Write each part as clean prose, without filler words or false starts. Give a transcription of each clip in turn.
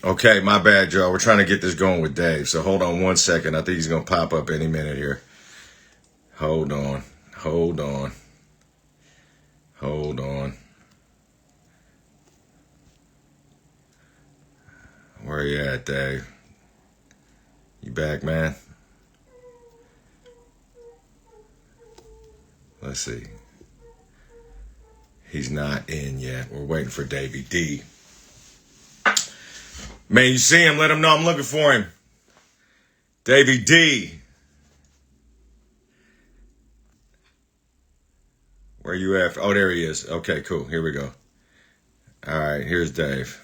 Okay, my bad, y'all. We're trying to get this going with Dave. So hold on one second. I think he's gonna pop up any minute here. Hold on. Hold on. Hold on. Where you at, Dave? You back, man? Let's see. He's not in yet. We're waiting for Davey D. Man, you see him, let him know I'm looking for him. Davey D. Where you at? Oh, there he is. Okay, cool. Here we go. All right, here's Dave.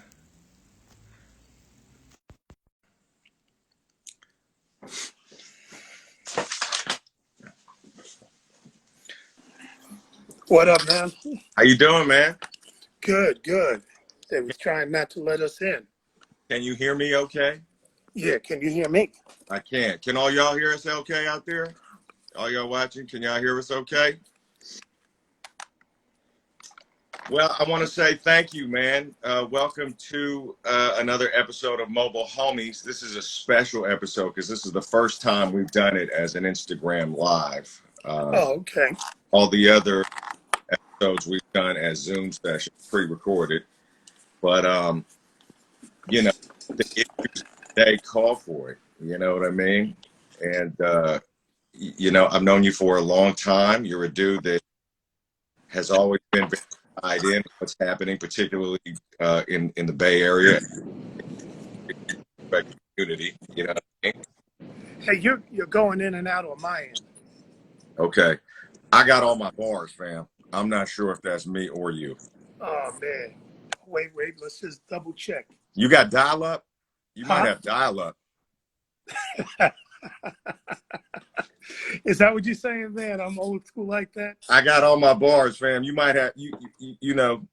What up, man? How you doing, man? Good, good. They was trying not to let us in. Can you hear me okay? Yeah, can you hear me? I can. Can all y'all hear us okay out there? All y'all watching, can y'all hear us okay? Well, I want to say thank you, man. Welcome to another episode of Mobile Homies. This is a special episode because this is the first time we've done it as an Instagram Live. Oh, okay. All the other episodes we've done as Zoom sessions, pre-recorded. But, you know, the issues today call for it. You know what I mean? And, you know, I've known you for a long time. You're a dude that has always been very tied in what's happening, particularly in the Bay Area community. You know what I mean? Hey, you're going in and out on my end. Okay, I got all my bars, fam. I'm not sure if that's me or you. Oh man. Wait, let's just double check. You got dial up? You might Huh? have dial up. Is that what you're saying, man? I'm old school like that? I got all my bars, fam. You might have you know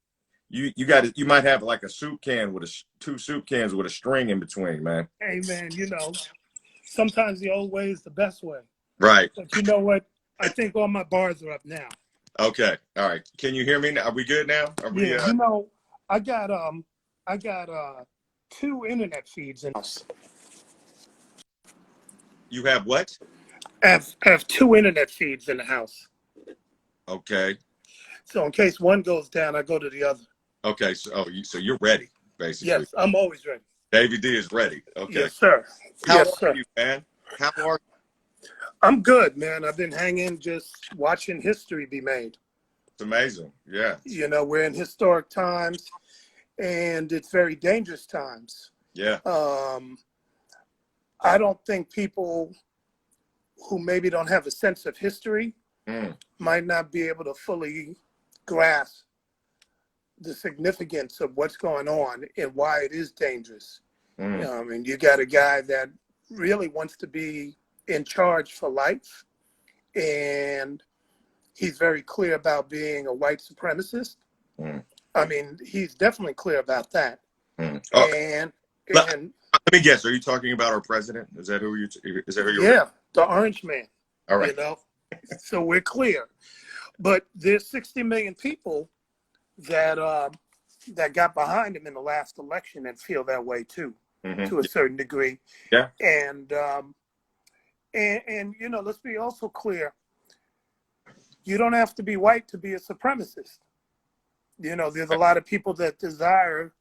you got you might have like a soup can with two soup cans with a string in between, man. Hey man, sometimes the old way is the best way. Right. But you know what? I think all my bars are up now. Okay. All right. Can you hear me now? Are we good now? Are we Yeah, I got two internet feeds in the house. You have what? I have two internet feeds in the house. Okay. So in case one goes down, I go to the other. Okay. So so you're ready, basically. Yes, I'm always ready. Davey D is ready. Okay. Yes, sir. How Yes, are sir. you, man? How are you? I'm good, man. I've been hanging, just watching history be made. It's amazing. Yeah. We're in historic times, and it's very dangerous times. Yeah. I don't think people who maybe don't have a sense of history might not be able to fully grasp the significance of what's going on and why it is dangerous. And you got a guy that really wants to be in charge for life, and he's very clear about being a white supremacist. I mean, he's definitely clear about that. Oh, And let me guess. Are you talking about our president? Is that who you're? Yeah, the orange man. All right. So we're clear. But there's 60 million people that got behind him in the last election and feel that way too, to a certain degree. Yeah. And let's be also clear. You don't have to be white to be a supremacist. There's a lot of people that desire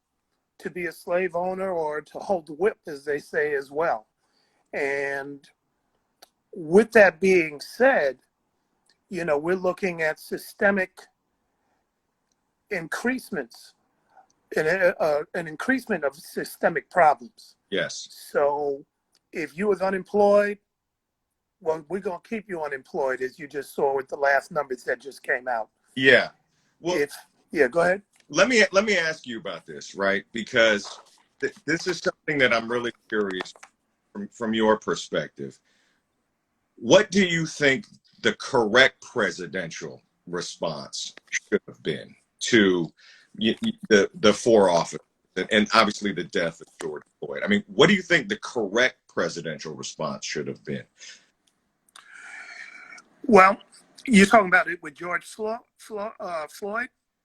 to be a slave owner or to hold the whip, as they say, as well. And with that being said, we're looking at systemic increasements, an increasement of systemic problems. Yes. So if you was unemployed, well, we're going to keep you unemployed, as you just saw with the last numbers that just came out. Yeah. Well, go ahead. Let me ask you about this, right? Because this is something that I'm really curious from your perspective. What do you think the correct presidential response should have been to the four officers and obviously the death of George Floyd? I mean, what do you think the correct presidential response should have been? Well, you're talking about it with George Floyd?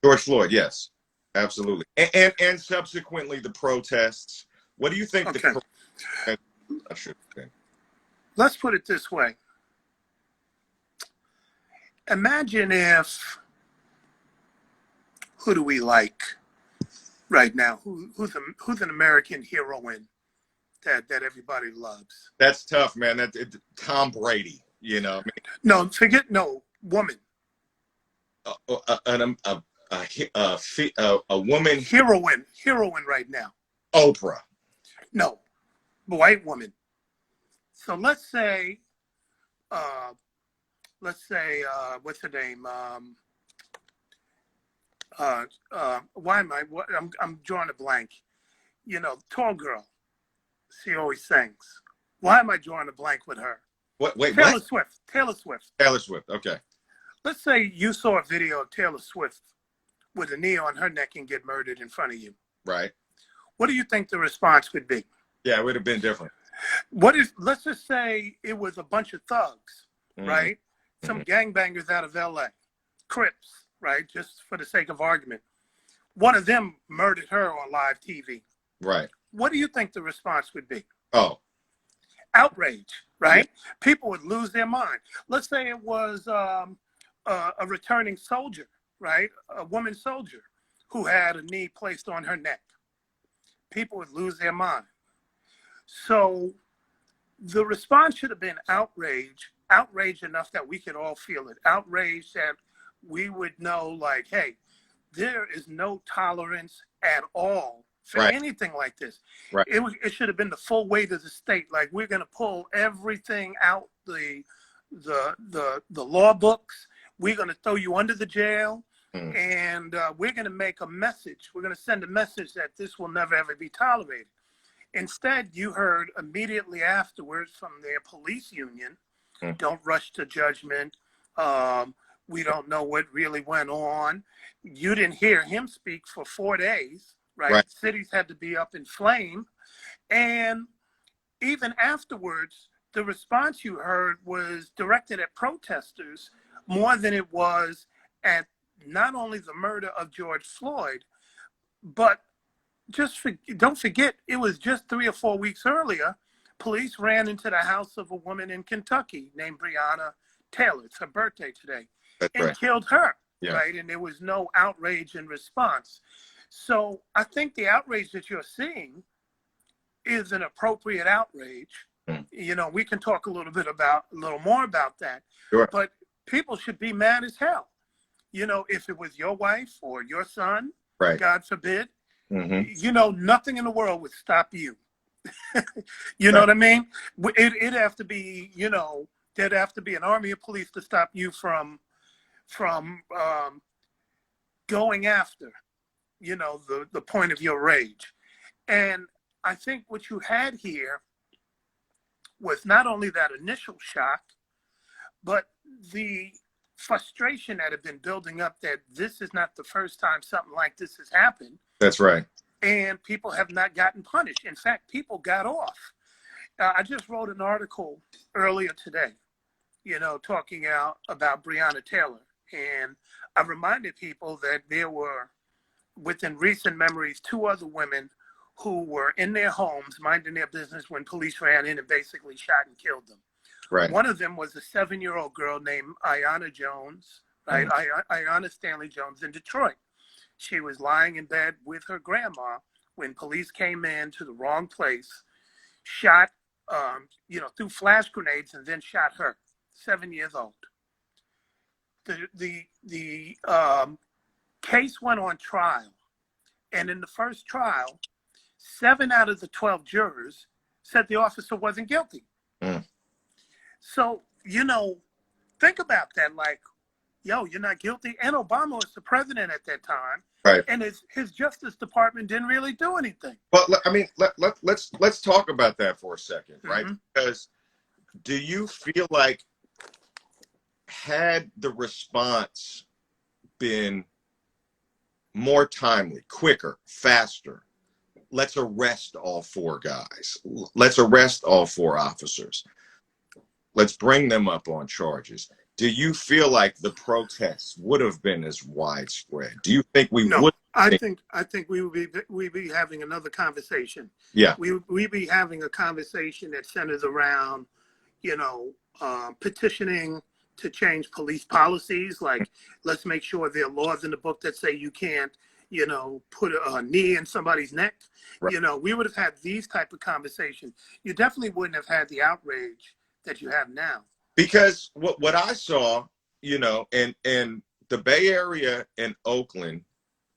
George Floyd, yes, absolutely. And subsequently the protests, What do you think Okay. I should think? Let's put it this way. Imagine if, who do we like right now? Who's an American heroine that everybody loves? That's tough, man. Tom Brady, you know. No, forget no woman. A woman. Heroine right now. Oprah. No, white woman. So let's say, what's her name? Why am I? I'm drawing a blank. You know, tall girl. She always sings. Why am I drawing a blank with her? What? Wait, Taylor what? Swift. Taylor Swift. Taylor Swift. Okay. Let's say you saw a video of Taylor Swift with a knee on her neck and get murdered in front of you. Right. What do you think the response would be? Yeah, it would have been different. What if, let's just say it was a bunch of thugs, right? Some gangbangers out of LA, Crips, right? Just for the sake of argument. One of them murdered her on live TV. Right. What do you think the response would be? Oh. Outrage, right? Yeah. People would lose their mind. Let's say it was a returning soldier, right? A woman soldier who had a knee placed on her neck. People would lose their mind. So the response should have been outrage enough that we could all feel it. Outrage that we would know, like, hey, there is no tolerance at all for anything like this. Right. It should have been the full weight of the state. Like, we're going to pull everything out the law books. We're going to throw you under the jail. And we're going to make a message. We're going to send a message that this will never, ever be tolerated. Instead, you heard immediately afterwards from their police union, don't rush to judgment. We don't know what really went on. You didn't hear him speak for 4 days, right? Cities had to be up in flame. And even afterwards, the response you heard was directed at protesters more than it was at not only the murder of George Floyd, but don't forget, it was just 3 or 4 weeks earlier, police ran into the house of a woman in Kentucky named Breonna Taylor. It's her birthday today. And killed her, right? And there was no outrage in response. So I think the outrage that you're seeing is an appropriate outrage. You know, we can talk a little more about that. Sure. But people should be mad as hell. You know, if it was your wife or your son, God forbid, you know, nothing in the world would stop you. You know what I mean? It'd have to be, you know, there'd have to be an army of police to stop you from going after, you know, the point of your rage. And I think what you had here was not only that initial shock, but the frustration that had been building up that this is not the first time something like this has happened. That's right. And people have not gotten punished. In fact, people got off. I just wrote an article earlier today, you know, talking about Breonna Taylor. And I reminded people that there were, within recent memories, 2 other women who were in their homes minding their business when police ran in and basically shot and killed them. Right. One of them was a 7-year-old girl named Aiyana Jones, right? Aiyana Stanley Jones in Detroit. She was lying in bed with her grandma when police came in to the wrong place, shot, you know, threw flash grenades and then shot her, 7 years old. The case went on trial. And in the first trial, 7 out of the 12 jurors said the officer wasn't guilty. So, you know, think about that. Like, yo, you're not guilty. And Obama was the president at that time. Right. And his Justice Department didn't really do anything. But I mean, let's talk about that for a second, right? Because do you feel like had the response been more timely, quicker, faster, let's arrest all 4 guys. Let's arrest all 4 officers. Let's bring them up on charges. do you feel like the protests would have been as widespread? Do you think we No, would? I think we'd be having another conversation. Yeah. We'd be having a conversation that centers around, you know, petitioning to change police policies. Like, let's make sure there are laws in the book that say you can't, you know, put a knee in somebody's neck. Right. You know, we would have had these type of conversations. You definitely wouldn't have had the outrage that you have now. Because what I saw, you know, and the Bay Area and Oakland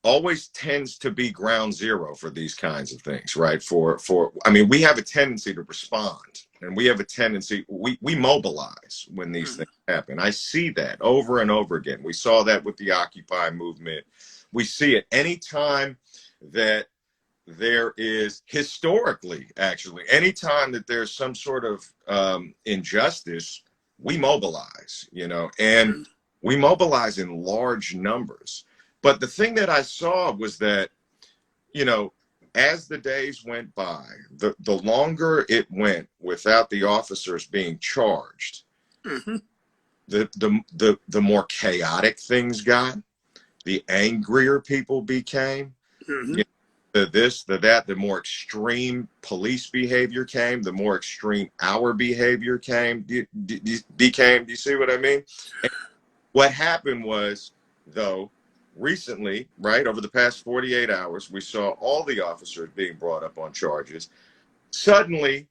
always tends to be ground zero for these kinds of things, right? I mean, we have a tendency to respond, and we have a tendency, we mobilize when these things happen. I see that over and over again. We saw that with the Occupy movement. We see it anytime that there is, historically, actually, anytime that there's some sort of injustice, we mobilize, you know, and we mobilize in large numbers. But the thing that I saw was that, you know, as the days went by, the longer it went without the officers being charged, the more chaotic things got, the angrier people became. You know, the more extreme police behavior came, the more extreme our behavior came. Do you see what I mean? And what happened was, though, recently, right, over the past 48 hours, we saw all the officers being brought up on charges. Suddenly,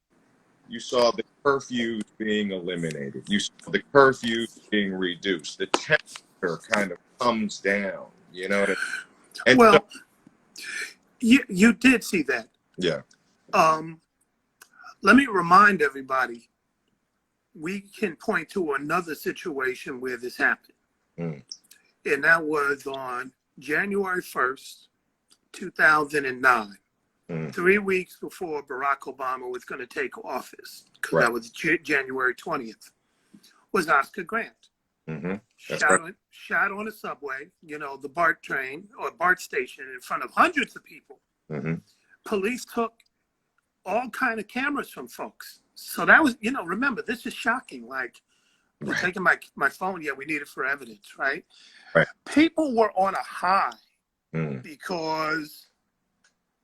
you saw the curfews being eliminated. You saw the curfews being reduced. The temperature kind of comes down, you know? And well, so, you did see that. Yeah. Let me remind everybody, we can point to another situation where this happened. And that was on January 1st, 2009, 3 weeks before Barack Obama was going to take office, because that was January 20th, was Oscar Grant. Shot on a subway, you know, the BART train or BART station in front of hundreds of people. Police took all kind of cameras from folks. So that was, you know, remember, this is shocking. Like, we're taking my phone. Yeah, we need it for evidence, right? People were on a high because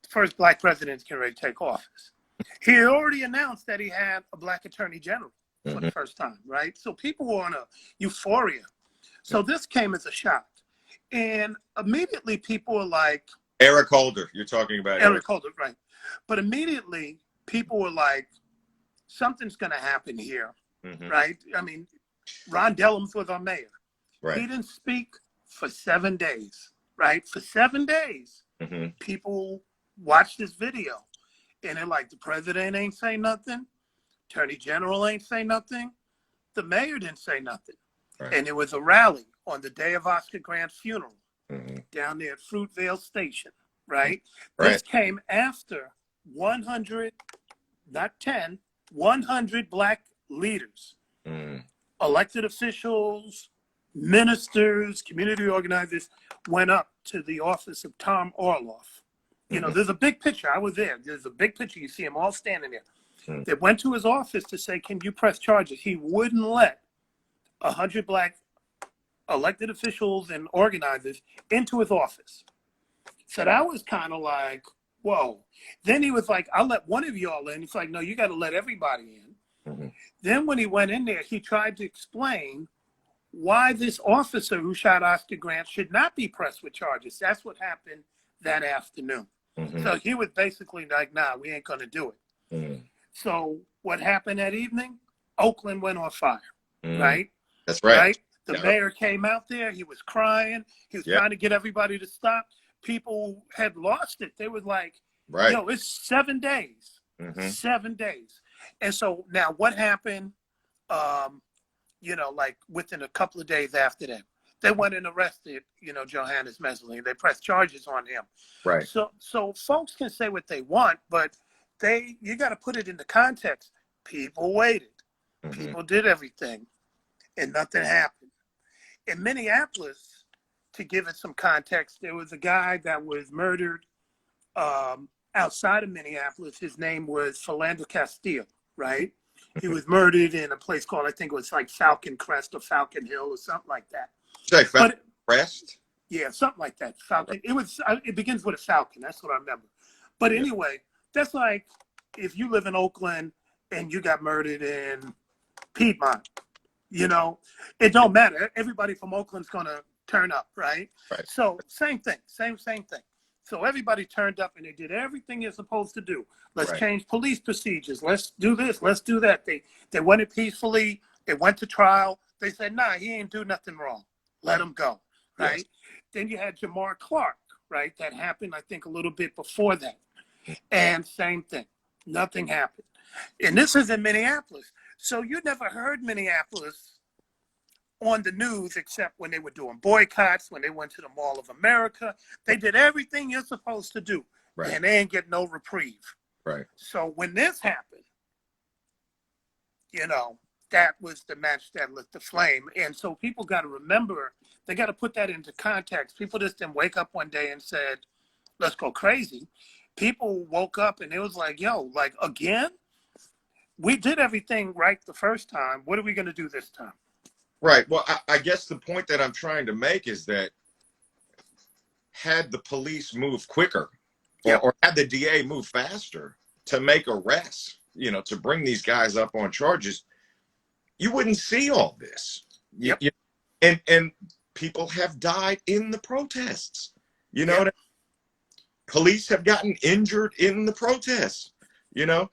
the first black president is getting ready to take office. He had already announced that he had a black attorney general for the first time, right? So people were on a euphoria. So this came as a shock. And immediately people were like... Eric Holder, you're talking about Eric Holder, right. But immediately people were like, something's going to happen here, right? I mean, Ron Dellums was our mayor. He didn't speak for 7 days, right? For 7 days, people watched this video. And they're like, the president ain't say nothing. Attorney General ain't say nothing. The mayor didn't say nothing. And it was a rally on the day of Oscar Grant's funeral down there at Fruitvale Station, right? This came after 100, not 10, 100 black leaders, elected officials, ministers, community organizers went up to the office of Tom Orloff. You know, there's a big picture. I was there. There's a big picture. You see them all standing there. They went to his office to say, can you press charges? He wouldn't let 100 black elected officials and organizers into his office. So that was kind of like, whoa. Then he was like, I'll let one of y'all in. He's like, no, you got to let everybody in. Then when he went in there, he tried to explain why this officer who shot Oscar Grant should not be pressed with charges. That's what happened that afternoon. So he was basically like, nah, we ain't going to do it. So what happened that evening? Oakland went on fire, right? That's right. The mayor came out there. He was crying. He was trying to get everybody to stop. People had lost it. They were like, yo, it's 7 days. 7 days. And so now what happened, you know, like within a couple of days after that? They went and arrested, you know, Johannes Mesling. They pressed charges on him. So folks can say what they want, but you got to put it into context. People waited. People did everything, and nothing happened. In Minneapolis, to give it some context, there was a guy that was murdered outside of Minneapolis. His name was Philando Castile, right? He was murdered in a place called, I think it was like Falcon Crest or Falcon Hill or something like that. Say But Crest? yeah, something like that. Falcon. It begins with a Falcon. That's what I remember. But Yeah. anyway, that's like if you live in Oakland and you got murdered in Piedmont. You know, it don't matter. Everybody from Oakland's gonna turn up, right? Right. So same thing, same thing. So everybody turned up and they did everything they're supposed to do. Let's Right. change police procedures. Let's do this. Let's do that. They went it peacefully. They went to trial. They said, nah, he ain't do nothing wrong. Let him go, right? Yes. Then you had Jamar Clark, right? That happened, I think, a little bit before that. And same thing. Nothing happened. And this is in Minneapolis. So you never heard Minneapolis on the news except when they were doing boycotts, when they went to the Mall of America. They did everything you're supposed to do. Right. And they ain't get no reprieve. Right. So when this happened, you know, that was the match that lit the flame. And so people got to remember, they got to put that into context. People just didn't wake up one day and said, let's go crazy. People woke up and it was like, yo, like again? We did everything right the first time. What are we going to do this time? Right. Well, I guess the point that I'm trying to make is that had the police moved quicker, Yep. or had the DA move faster to make arrests, you know, to bring these guys up on charges, you wouldn't see all this. Yep. And people have died in the protests. You know, Yep. what I mean? Police have gotten injured in the protests. You know,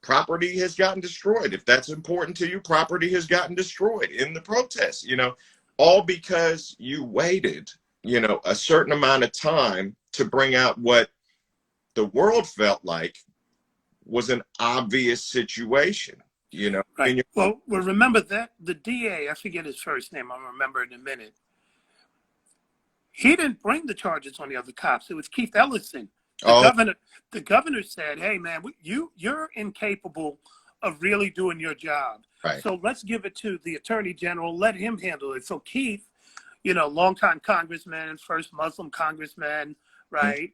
property has gotten destroyed. If that's important to you, property has gotten destroyed in the protests. You know, all because you waited, you know, a certain amount of time to bring out what the world felt like was an obvious situation, you know. Right. Well, remember that the DA, I forget his first name, I'll remember in a minute. He didn't bring the charges on the other cops. It was Keith Ellison. The governor said, hey, man, you're incapable of really doing your job. Right. So let's give it to the attorney general. Let him handle it. So Keith, you know, longtime congressman, first Muslim congressman, right?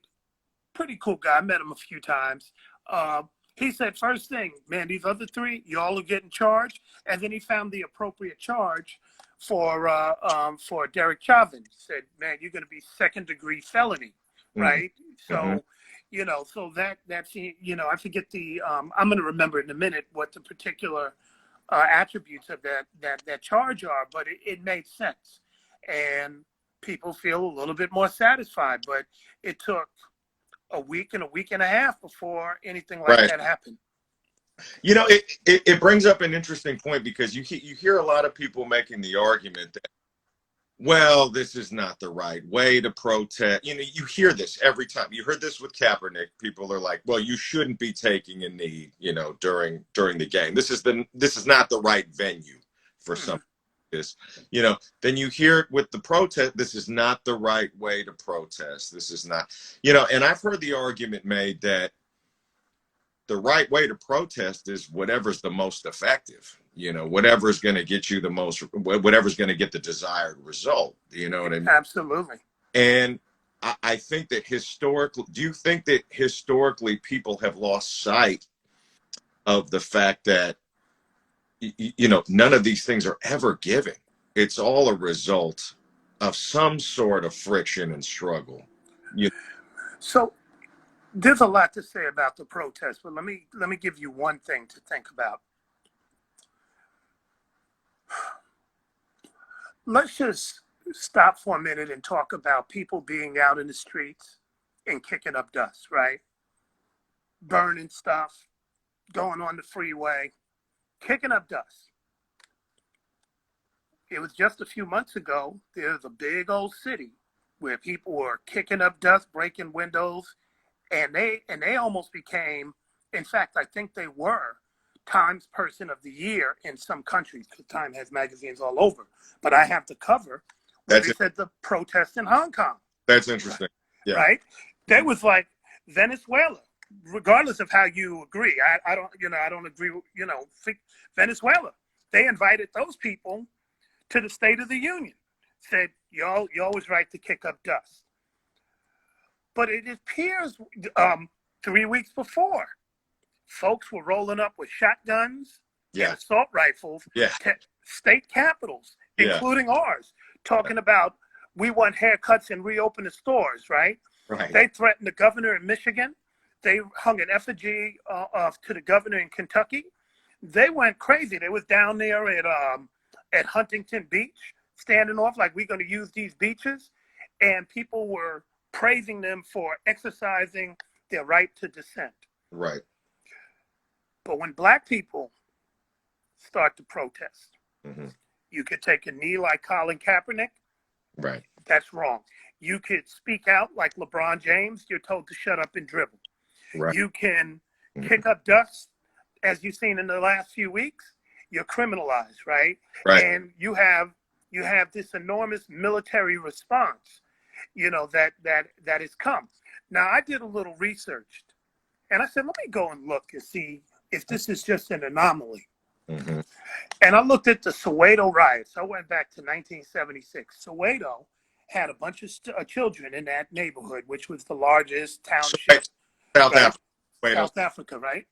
Pretty cool guy. I met him a few times. He said, first thing, man, these other three, y'all are getting charged. And then he found the appropriate charge for Derek Chauvin. He said, man, you're going to be second-degree felony, right? So, you know, so that's, you know, I forget the, I'm going to remember in a minute what the particular attributes of that charge are, but it made sense. And people feel a little bit more satisfied, but it took a week and a half before anything like Right. that happened. You know, it brings up an interesting point, because you hear a lot of people making the argument that, well, this is not the right way to protest. You know, you hear this every time. You heard this with Kaepernick. People are like, well, you shouldn't be taking a knee, you know, during the game. This is not the right venue for something like this. You know, then you hear it with the protest. This is not the right way to protest. This is not, you know, and I've heard the argument made that the right way to protest is whatever's the most effective, you know, whatever's going to get you the most, whatever's going to get the desired result. You know what I mean? Absolutely. And I think that do you think that historically people have lost sight of the fact that, you know, none of these things are ever given? It's all a result of some sort of friction and struggle. So there's a lot to say about the protest, but let me give you one thing to think about. Let's just stop for a minute and talk about people being out in the streets and kicking up dust, right? Burning stuff, going on the freeway, kicking up dust. It was just a few months ago, there's a big old city where people were kicking up dust, breaking windows, and they almost became, in fact, I think they were Times Person of the Year in some countries, because Time has magazines all over. But I have the cover where they said the protest in Hong Kong. That's interesting. Yeah. Right? That was like Venezuela, regardless of how you agree. I don't agree, you know, Venezuela. They invited those people to the State of the Union, said, y'all was right to kick up dust. But it appears 3 weeks before, folks were rolling up with shotguns, Yeah. and assault rifles Yeah. to state capitals, Yeah. including ours, talking about we want haircuts and reopen the stores, right? Right. They threatened the governor in Michigan. They hung an effigy to the governor in Kentucky. They went crazy. They was down there at Huntington Beach, standing off like we're going to use these beaches, and people were praising them for exercising their right to dissent. Right. But when black people start to protest, Mm-hmm. you could take a knee like Colin Kaepernick. Right. That's wrong. You could speak out like LeBron James. You're told to shut up and dribble. Right. You can Mm-hmm. kick up dust, as you've seen in the last few weeks. You're criminalized, right? Right. And you have this enormous military response, that has come. Now, I did a little research, and I said, let me go and look and see if this is just an anomaly. Mm-hmm. And I looked at the Soweto riots. I went back to 1976. Soweto had a bunch of children in that neighborhood, which was the largest township. South right? Africa. South Africa, right?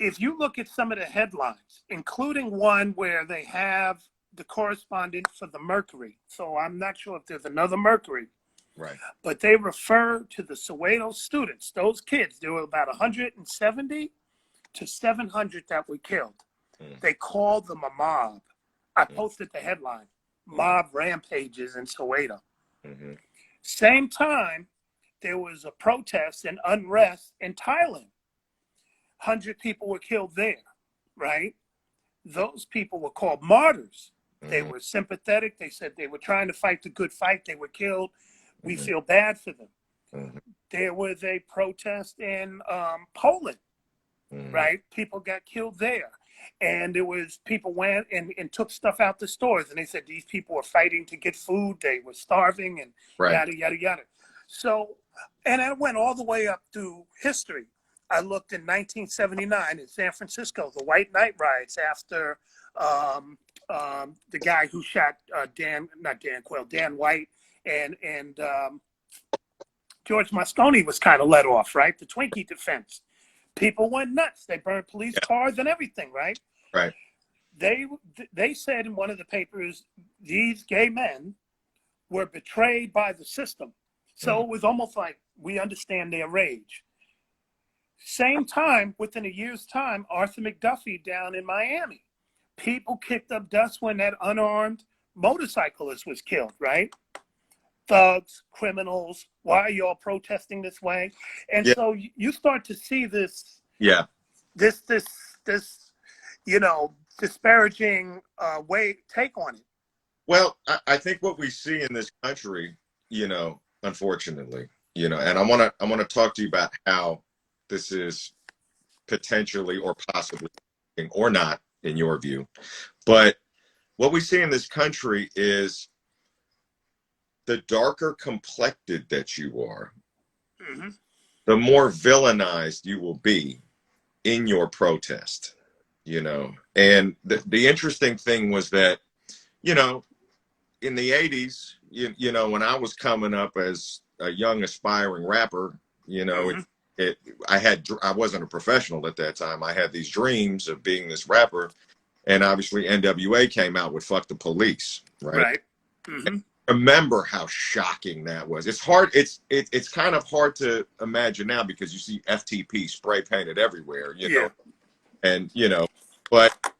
If you look at some of the headlines, including one where they have the correspondent for the Mercury, so I'm not sure if there's another Mercury, Right. but they refer to the Soweto students, those kids. There were about 170 to 700 that were killed. They called them a mob. I posted the headline, mob rampages in Soweto. Mm-hmm. Same time, there was a protest and unrest in Thailand. 100 people were killed there, right? Those people were called martyrs. Mm-hmm. They were sympathetic. They said they were trying to fight the good fight. They were killed. We mm-hmm. feel bad for them. Mm-hmm. There was a protest in Poland, mm-hmm. right? People got killed there. And there was people went and took stuff out the stores. And they said these people were fighting to get food. They were starving and right. yada, yada, yada. So, and I went all the way up through history. I looked in 1979 in San Francisco, the White Night riots after the guy who shot Dan White and George Moscone was kind of let off, right? The Twinkie defense. People went nuts. They burned police cars and everything, right? Right. They said in one of the papers, these gay men were betrayed by the system. So it was almost like we understand their rage. Same time, within a year's time, Arthur McDuffie down in Miami. People kicked up dust when that unarmed motorcyclist was killed, right? Thugs, criminals, why are y'all protesting this way? And so you start to see this, this disparaging take on it. Well, I think what we see in this country, unfortunately, and I want to talk to you about how this is potentially or possibly or not in your view. But what we see in this country is the darker complected that you are, mm-hmm. the more villainized you will be in your protest, And the interesting thing was that, in the 80s, when I was coming up as a young aspiring rapper, mm-hmm. I wasn't a professional at that time. I had these dreams of being this rapper, and obviously NWA came out with "Fuck the Police," right? Right. Mm-hmm. Remember how shocking that was. It's hard. It's kind of hard to imagine now because you see FTP spray painted everywhere, and but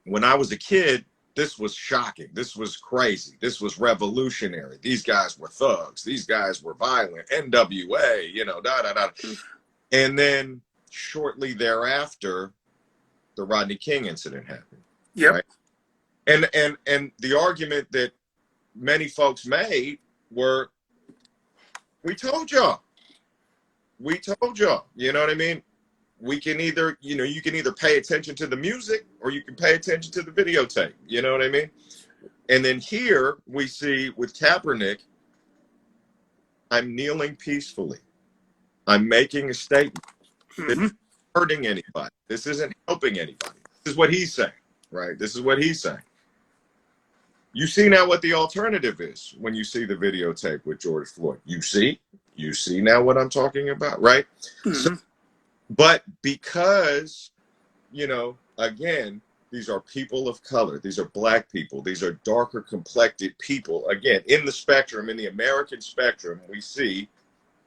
when I was a kid, this was shocking. This was crazy. This was revolutionary. These guys were thugs. These guys were violent. NWA, And then shortly thereafter, the Rodney King incident happened. Yep. Right? And the argument that many folks made were, we told y'all. We told y'all. You know what I mean? We can either, you can either pay attention to the music or you can pay attention to the videotape. You know what I mean? And then here we see with Kaepernick, I'm kneeling peacefully. I'm making a statement. Mm-hmm. This isn't hurting anybody. This isn't helping anybody. This is what he's saying, right? This is what he's saying. You see now what the alternative is when you see the videotape with George Floyd. You see now what I'm talking about, right? Mm-hmm. So, but because you know, again, these are people of color. These are black people. These are darker complected people. Again, in the spectrum, in the American spectrum, we see,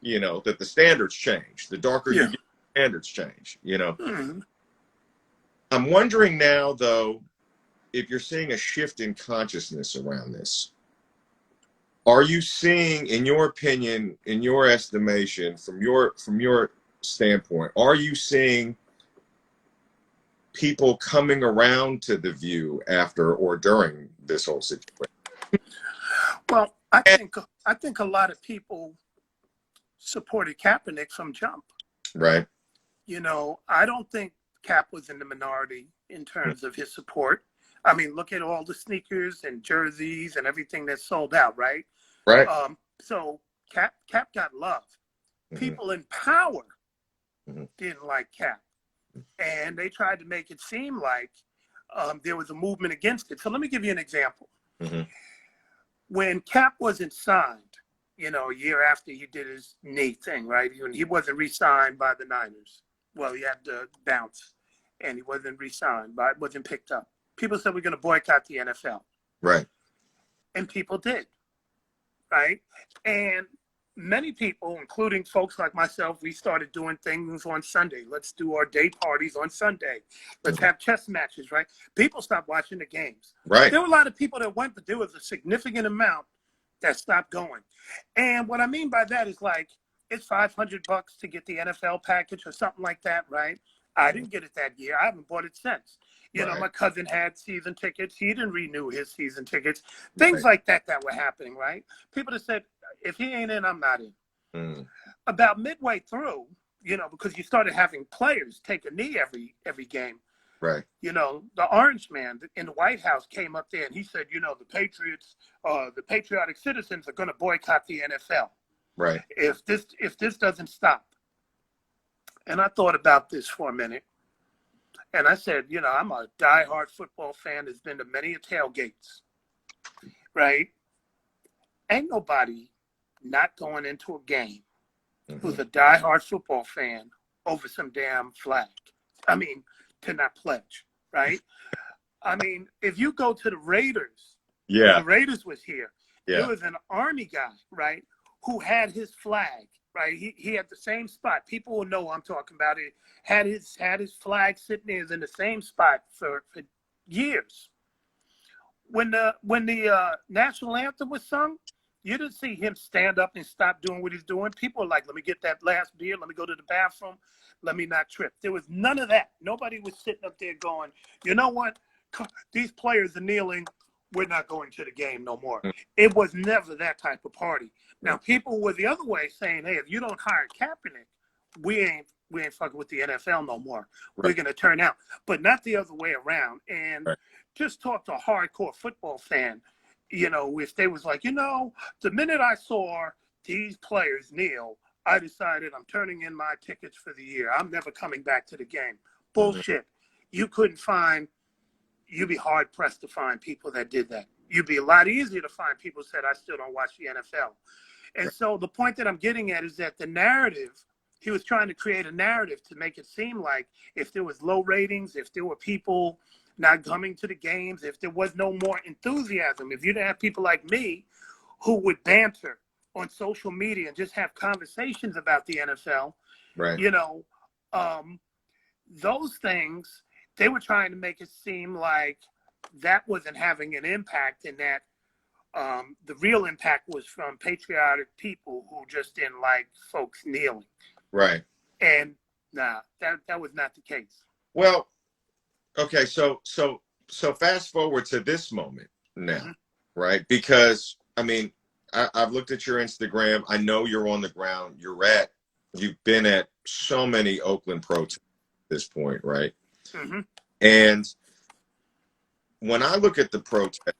you know, that the standards change. The darker you Yeah. get, the standards change, you know. Mhm. I'm wondering now, though, if you're seeing a shift in consciousness around this. Are you seeing, in your opinion, in your estimation, from your standpoint, are you seeing people coming around to the view after or during this whole situation? Well, I think a lot of people supported Kaepernick from jump. Right. You know, I don't think Cap was in the minority in terms of his support. I mean, look at all the sneakers and jerseys and everything that's sold out, right? Right. So Cap got love. Mhm. People in power Mhm. didn't like Cap, and they tried to make it seem like there was a movement against it. So let me give you an example. Mhm. When Cap wasn't signed, you know, a year after he did his knee thing, right? He wasn't re-signed by the Niners. Well, he had to bounce, and he wasn't re-signed, wasn't picked up. People said we're going to boycott the NFL, Right. and people did, right? And many people, including folks like myself, we started doing things on Sunday. Let's do our day parties on Sunday. Let's have chess matches, right? People stopped watching the games. Right. There were a lot of people that went, but there was a significant amount that stopped going. And what I mean by that is like, it's $500 to get the NFL package or something like that, right? I didn't get it that year. I haven't bought it since. You know, Right. my cousin had season tickets. He didn't renew his season tickets. Things like that were happening, right? People that said, if he ain't in, I'm not in. Mm. About midway through, you know, because you started having players take a knee every game. Right. You know, the Orange Man in the White House came up there and he said, you know, the Patriots, the patriotic citizens are going to boycott the NFL. Right. If this doesn't stop. And I thought about this for a minute. And I said, you know, I'm a diehard football fan that's been to many tailgates, right? Ain't nobody not going into a game who's a diehard football fan over some damn flag. I mean, to not pledge, right? I mean, if you go to the Raiders, Yeah. the Raiders was here. Yeah. There was an Army guy, right, who had his flag, right? He had the same spot. People will know what I'm talking about. It had his flag sitting there in the same spot for years. When the national anthem was sung, you didn't see him stand up and stop doing what he's doing. People were like, let me get that last beer. Let me go to the bathroom. Let me not trip. There was none of that. Nobody was sitting up there going, you know what? These players are kneeling. We're not going to the game no more. It was never that type of party. Now, people were the other way saying, hey, if you don't hire Kaepernick, we ain't fucking with the NFL no more. Right. We're going to turn out. But not the other way around. And just talk to a hardcore football fan. You know, if they was like, you know, the minute I saw these players kneel, I decided I'm turning in my tickets for the year. I'm never coming back to the game. Bullshit. You couldn't find, you'd be hard pressed to find people that did that. You'd be a lot easier to find people who said, I still don't watch the NFL. And so the point that I'm getting at is that the narrative, he was trying to create a narrative to make it seem like if there was low ratings, if there were people not coming to the games, if there was no more enthusiasm, if you didn't have people like me who would banter on social media and just have conversations about the NFL, you know, those things, they were trying to make it seem like that wasn't having an impact and that the real impact was from patriotic people who just didn't like folks kneeling. Right. And nah, that was not the case. Well, okay, so fast forward to this moment now, right? Because I mean, I've looked at your Instagram. I know you're on the ground. You've been at so many Oakland protests at this point, right? And when I look at the protest,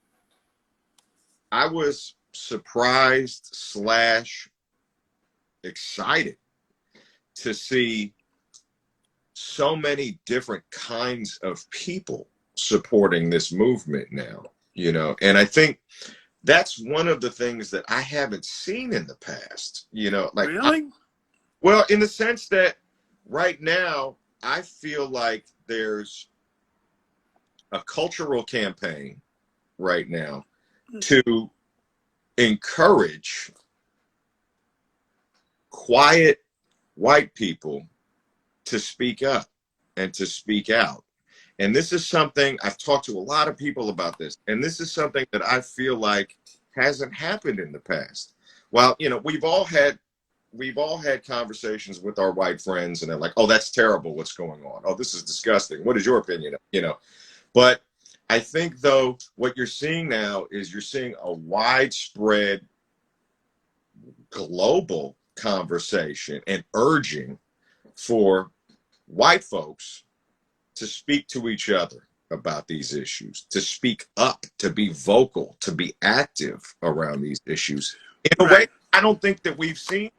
I was surprised / excited to see so many different kinds of people supporting this movement now, you know, and I think that's one of the things that I haven't seen in the past, you know, like, really? Well, in the sense that right now, I feel like there's a cultural campaign right now to encourage quiet white people to speak up and to speak out. And this is something I've talked to a lot of people about this, and this is something that I feel like hasn't happened in the past. Well, you know, we've all had conversations with our white friends, and they're like, "Oh, that's terrible. What's going on? Oh, this is disgusting. What is your opinion?" You know, but I think though what you're seeing now is you're seeing a widespread global conversation and urging for white folks to speak to each other about these issues, to speak up, to be vocal, to be active around these issues in a way I don't think that we've seen,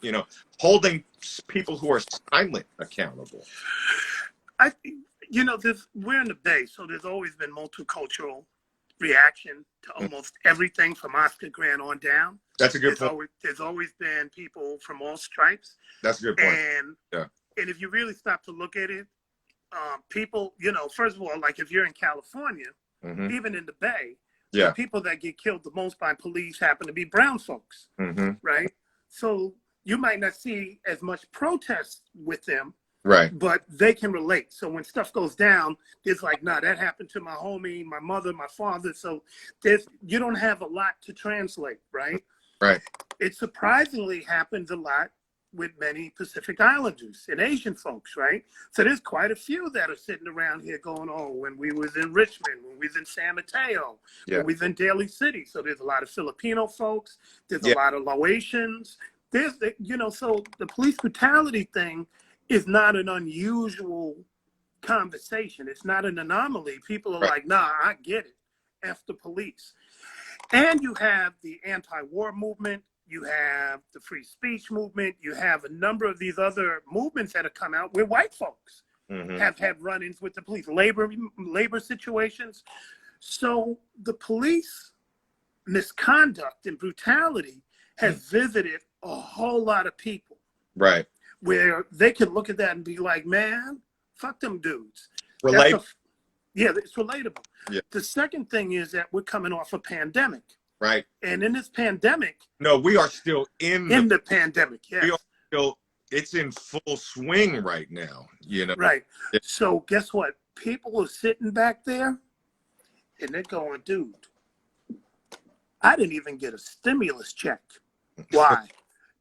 you know, holding people who are silent accountable. You know, we're in the Bay, so there's always been multicultural reaction to almost everything from Oscar Grant on down. That's a good point. There's always been people from all stripes. That's a good point. And if you really stop to look at it, people, you know, first of all, like if you're in California, even in the Bay, the people that get killed the most by police happen to be brown folks, right? So you might not see as much protest with them, right? But they can relate. So when stuff goes down, it's like, nah, that happened to my homie, my mother, my father. So you don't have a lot to translate, right? Right. It surprisingly happens a lot with many Pacific Islanders and Asian folks, right? So there's quite a few that are sitting around here going, oh, when we was in Richmond, when we was in San Mateo, when we was in Daly City. So there's a lot of Filipino folks. There's a lot of Laotians. You know, so the police brutality thing is not an unusual conversation. It's not an anomaly. People are like, nah, I get it. F the police. And you have the anti-war movement. You have the free speech movement. You have a number of these other movements that have come out where white folks have had run-ins with the police, labor situations. So the police misconduct and brutality has visited a whole lot of people. Right. Where they can look at that and be like, man, fuck them dudes. Yeah, it's relatable. Yeah. The second thing is that we're coming off a pandemic. Right. And in this pandemic. No, we are still in the pandemic. Yes. We are still, it's in full swing right now, you know. Right. Yeah. So guess what? People are sitting back there and they're going, dude, I didn't even get a stimulus check. Why?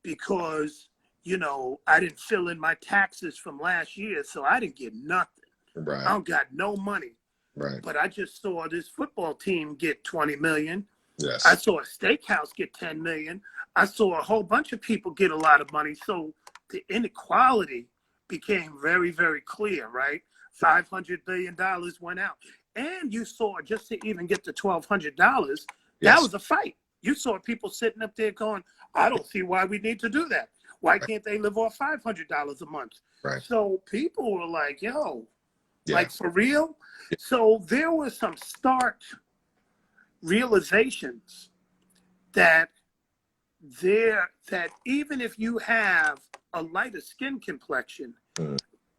Because, you know, I didn't fill in my taxes from last year, so I didn't get nothing. Right. I don't got no money. Right. But I just saw this football team get 20 million. Yes. I saw a steakhouse get 10 million. I saw a whole bunch of people get a lot of money. So the inequality became very, very clear, right? $500 billion went out. And you saw, just to even get to $1,200, that was a fight. You saw people sitting up there going, I don't see why we need to do that. Why can't they live off $500 a month? Right. So people were like, yo, like for real? Yeah. So there were some stark realizations that even if you have a lighter skin complexion,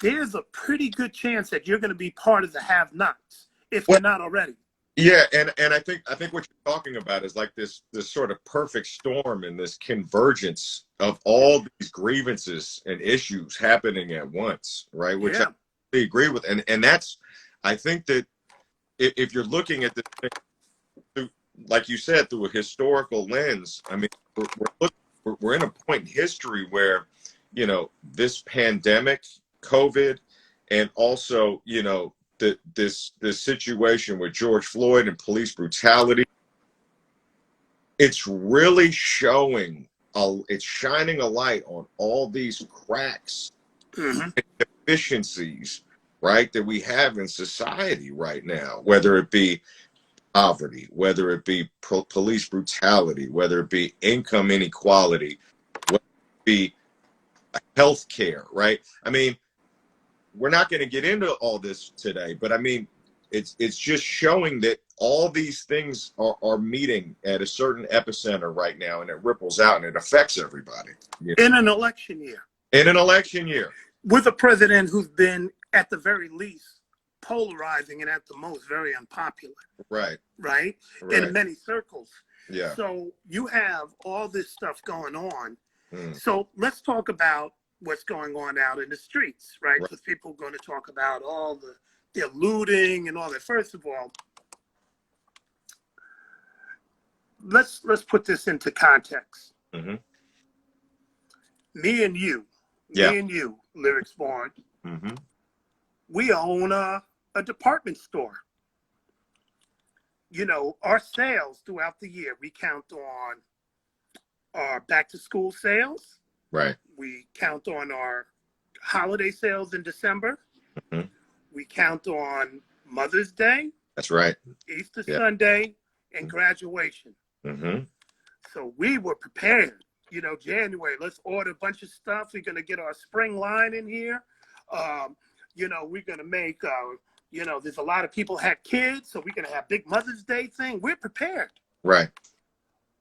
there's a pretty good chance that you're going to be part of the have-nots if you're not already. Yeah, and I think what you're talking about is like this sort of perfect storm and this convergence of all these grievances and issues happening at once, right? Which I really agree with, and that's, I think that if you're looking at this, like you said, through a historical lens, I mean, we're in a point in history where, you know, this pandemic, COVID, and also, you know, this situation with George Floyd and police brutality, it's really showing, it's shining a light on all these cracks and deficiencies, right, that we have in society right now, whether it be poverty, whether it be police brutality, whether it be income inequality, whether it be healthcare, right? I mean, we're not going to get into all this today, but I mean, it's just showing that all these things are meeting at a certain epicenter right now, and it ripples out and it affects everybody. You know? In an election year. In an election year. with a president who's been, at the very least, polarizing and at the most very unpopular. Right. Right? Right. In many circles. Yeah. So you have all this stuff going on. Mm. So let's talk about what's going on out in the streets, right? Because people are going to talk about all the looting and all that. First of all, let's put this into context. Mm-hmm. Me and you, Lyrics Born, mm-hmm. we own a department store. You know, our sales throughout the year, we count on our back to school sales. Right. We count on our holiday sales in December. Mm-hmm. We count on Mother's Day. That's right. Easter Sunday and graduation. Mm-hmm. So we were prepared. You know, January, let's order a bunch of stuff. We're going to get our spring line in here. You know, we're going to make, you know, there's a lot of people had kids, so we're going to have big Mother's Day thing. We're prepared. Right.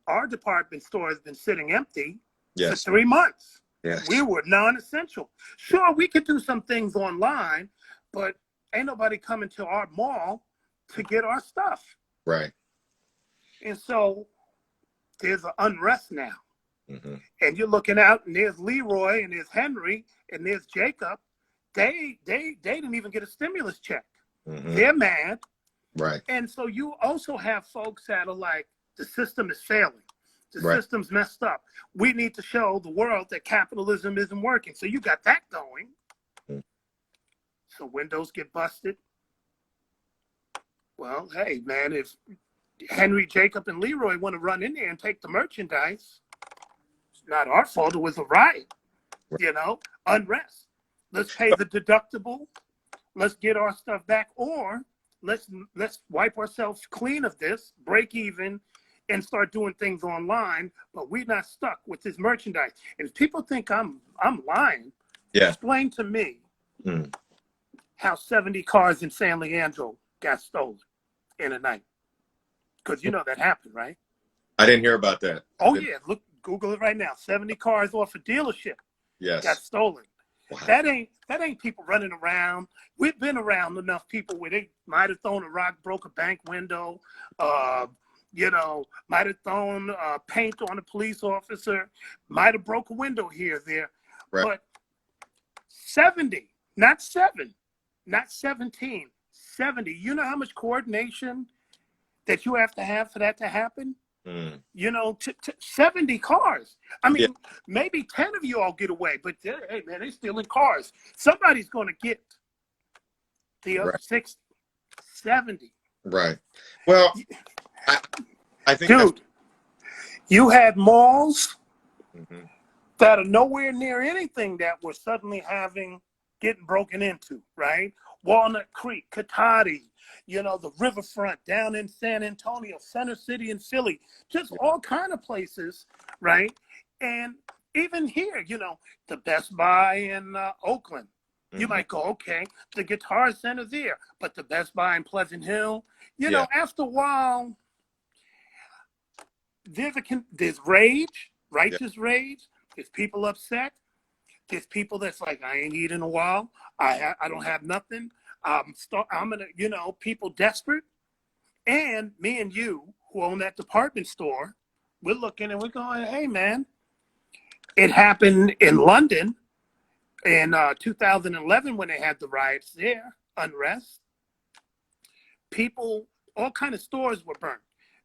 Our department store has been sitting empty for Yes. 3 months. Yes. We were non-essential. Sure, we could do some things online, but ain't nobody coming to our mall to get our stuff. Right. And so there's an unrest now. Mm-hmm. And you're looking out, and there's Leroy, and there's Henry, and there's Jacob. They didn't even get a stimulus check. Mm-hmm. They're mad. Right. And so you also have folks that are like, the system is failing. The Right. system's messed up. We need to show the world that capitalism isn't working. So you got that going. Mm-hmm. So windows get busted. Well, hey, man, if Henry, Jacob, and Leroy want to run in there and take the merchandise, it's not our fault. It was a riot, you know, unrest. Let's pay the deductible. Let's get our stuff back, or let's wipe ourselves clean of this, break even, and start doing things online. But we're not stuck with this merchandise. And if people think I'm lying, explain to me how 70 cars in San Leandro got stolen in a night. Because you know that happened, right? I didn't hear about that. Oh, yeah. Look, Google it right now. 70 cars off a dealership got stolen. Wow. That ain't people running around. We've been around enough people where they might have thrown a rock, broke a bank window, you know, might have thrown paint on a police officer, might have broke a window here or there. Right. But 70, not 7, not 17, 70. You know how much coordination that you have to have for that to happen? You know, 70 cars. I mean, maybe 10 of you all get away, but hey, man, they're stealing cars. Somebody's going to get the other 60, 70. Right. Well, I think, dude, you had malls that are nowhere near anything that we're suddenly getting broken into, right? Walnut Creek, Cotati, you know, the riverfront down in San Antonio, Center City in Philly, just all kind of places, right? And even here, you know, the Best Buy in Oakland, you might go, okay, the Guitar Center there, but the Best Buy in Pleasant Hill, you know, after a while, there's rage, righteous rage. There's people upset. There's people that's like, I ain't eating in a while. I don't have nothing. I'm gonna, you know, people desperate. And me and you, who own that department store, we're looking and we're going, hey, man, it happened in London in 2011 when they had the riots there, unrest. People, all kind of stores were burnt.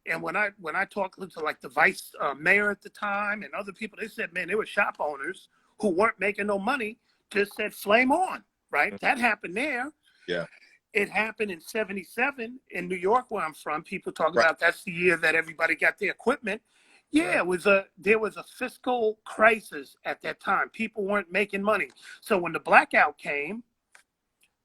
And when I talked to like the vice mayor at the time and other people, they said, man, there were shop owners who weren't making no money, just said flame on, right? That happened there. Yeah. It happened in 77 in New York, where I'm from. People talk about that's the year that everybody got their equipment. Yeah, there was a fiscal crisis at that time. People weren't making money. So when the blackout came,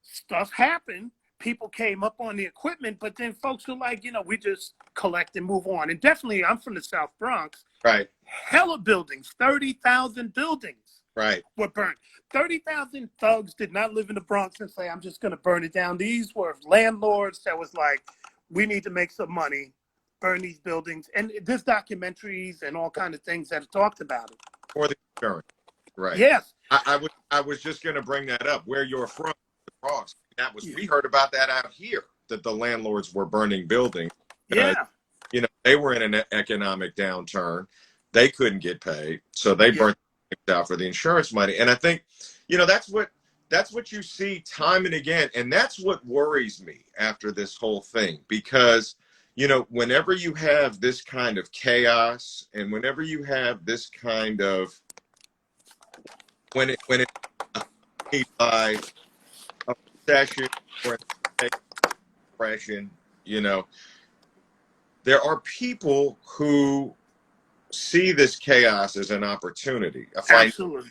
stuff happened. People came up on the equipment, but then folks were like, you know, we just collect and move on. And definitely, I'm from the South Bronx. Right. Hella buildings, 30,000 buildings. Right. Were burnt. 30,000 thugs did not live in the Bronx and say, I'm just going to burn it down. These were landlords that was like, we need to make some money, burn these buildings. And there's documentaries and all kinds of things that have talked about it. For the insurance. Right. Yes. I would I was just going to bring that up. Where you're from, the Bronx. That was Yeah. we heard about that out here, that the landlords were burning buildings. Yeah. You know, they were in an economic downturn. They couldn't get paid, so they Yeah. burnt things out for the insurance money. And I think, you know, that's what you see time and again, and that's what worries me after this whole thing, because you know, whenever you have this kind of chaos, and whenever you have this kind of when it by a recession or a depression, you know, there are people who see this chaos as an opportunity, a financial Absolutely.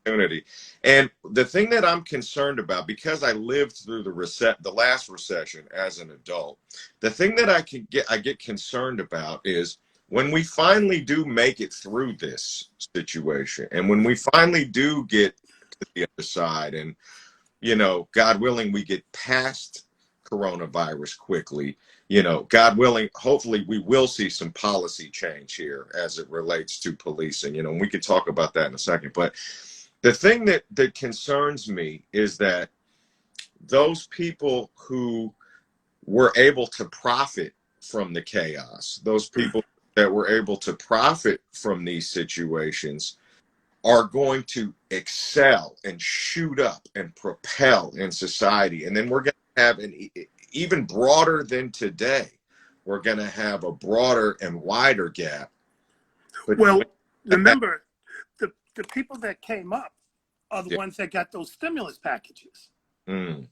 opportunity. And the thing that I'm concerned about, because I lived through the last recession as an adult, the thing that I get concerned about is when we finally do make it through this situation, and when we finally do get to the other side, and you know, God willing, we get past coronavirus quickly. You know, God willing, hopefully we will see some policy change here as it relates to policing. You know, and we could talk about that in a second. But the thing that concerns me is that those people who were able to profit from the chaos, those people that were able to profit from these situations, are going to excel and shoot up and propel in society. And then we're going to have an even broader than today. We're going to have a broader and wider gap. But Well, remember, the people that came up are the yeah. ones that got those stimulus packages, Mm,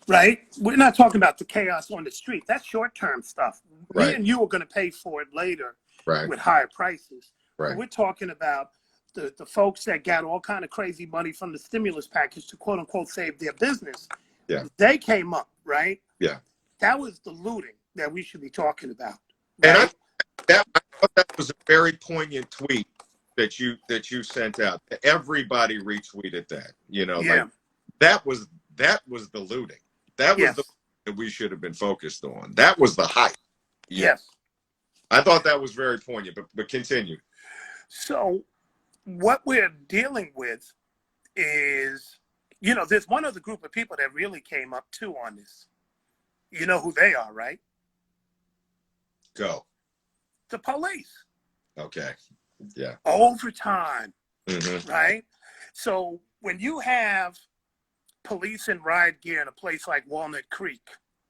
right? We're not talking about the chaos on the street. That's short-term stuff. Me right, and you are going to pay for it later right, with higher prices. But right. we're talking about the folks that got all kind of crazy money from the stimulus package to quote unquote save their business. Yeah. They came up, right? Yeah. That was the looting that we should be talking about. And Right? I thought that was a very poignant tweet that you sent out. Everybody retweeted that. You know, Yeah. like that was the looting. That was Yes. the that we should have been focused on. That was the hype. Yeah. Yes. I thought that was very poignant, but continue. So what we're dealing with is, you know, there's one other group of people that really came up too on this. You know who they are, right? Go. The police. Okay. Yeah. Overtime, Mm-hmm. right? So when you have police in riot gear in a place like Walnut Creek,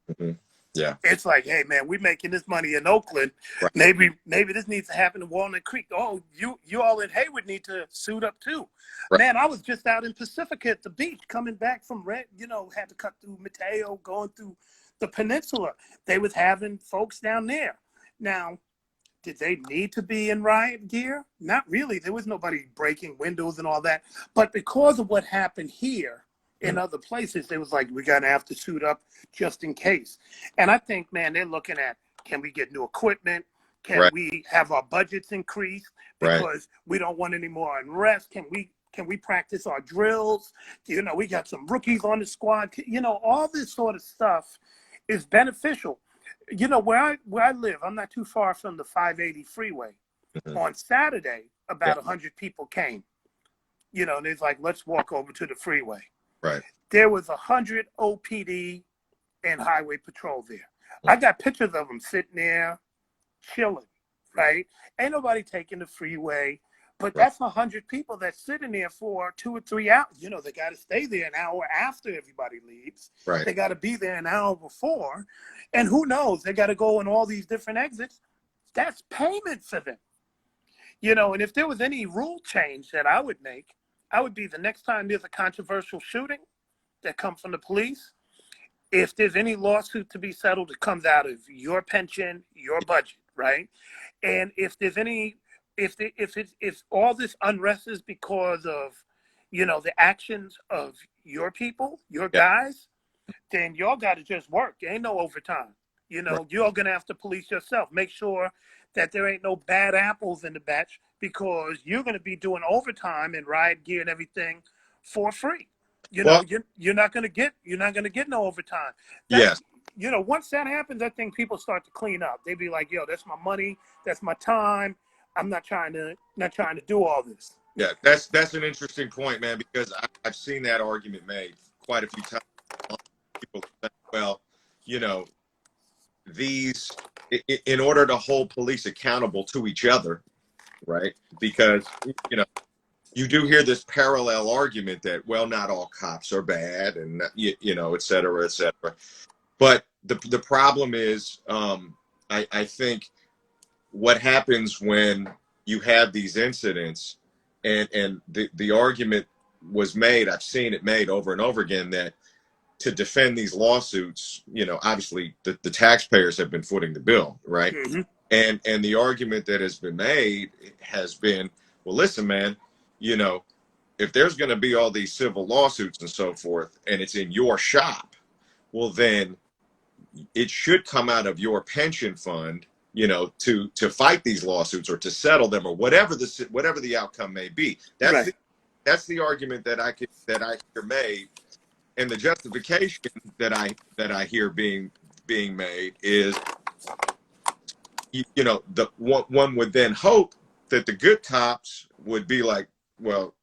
Mm-hmm. Yeah. it's like, hey man, we're making this money in Oakland. Right. Maybe this needs to happen in Walnut Creek. Oh, you all in Hayward need to suit up too. Right. Man, I was just out in Pacifica at the beach, coming back from had to cut through Mateo, going through the peninsula. They was having folks down there. Now, did they need to be in riot gear? Not really. There was nobody breaking windows and all that. But because of what happened here, in other places, they was like, we're going to have to suit up just in case. And I think, man, they're looking at, can we get new equipment? Can Right. we have our budgets increased? Because we don't want any more unrest. Can we practice our drills? You know, we got some rookies on the squad. You know, all this sort of stuff is beneficial. You know, where I live, I'm not too far from the 580 freeway. Mm-hmm. On Saturday, about Yeah. 100 people came. You know, and it's like, let's walk over to the freeway. Right. There was 100 OPD and highway patrol there. I got pictures of them sitting there, chilling, right? Ain't nobody taking the freeway, but that's 100 people that's sitting there for 2 or 3 hours. You know, they got to stay there an hour after everybody leaves. Right. They got to be there an hour before. And who knows, they got to go in all these different exits. That's payment for them. You know, and if there was any rule change that I would make, I would be the next time there's a controversial shooting that comes from the police, if there's any lawsuit to be settled, it comes out of your pension, your budget, right? And if there's any, if all this unrest is because of, you know, the actions of your people, your guys, then y'all got to just work. There ain't no overtime. You know, you're going to have to police yourself. Make sure that there ain't no bad apples in the batch, because you're going to be doing overtime and riot gear and everything for free. You know, you're not going to get no overtime. Yes. You know, once that happens, I think people start to clean up. They be like, yo, that's my money, that's my time. I'm not trying to do all this. Yeah, that's an interesting point, man, because I've seen that argument made quite a few times. People say, well, you know, these in order to hold police accountable to each other, right? Because you know, you do hear this parallel argument that, well, not all cops are bad, and you know, et cetera, et cetera. But the problem is, I think what happens when you have these incidents, and the argument was made, I've seen it made over and over again, that to defend these lawsuits, you know, obviously the taxpayers have been footing the bill, right? Mm-hmm. And the argument that has been made has been, well, listen, man, you know, if there's going to be all these civil lawsuits and so forth, and it's in your shop, well, then it should come out of your pension fund, you know, to fight these lawsuits or to settle them or whatever the outcome may be. That's the argument that I hear made, and the justification that I hear being made is, you know, the one would then hope that the good cops would be like, well,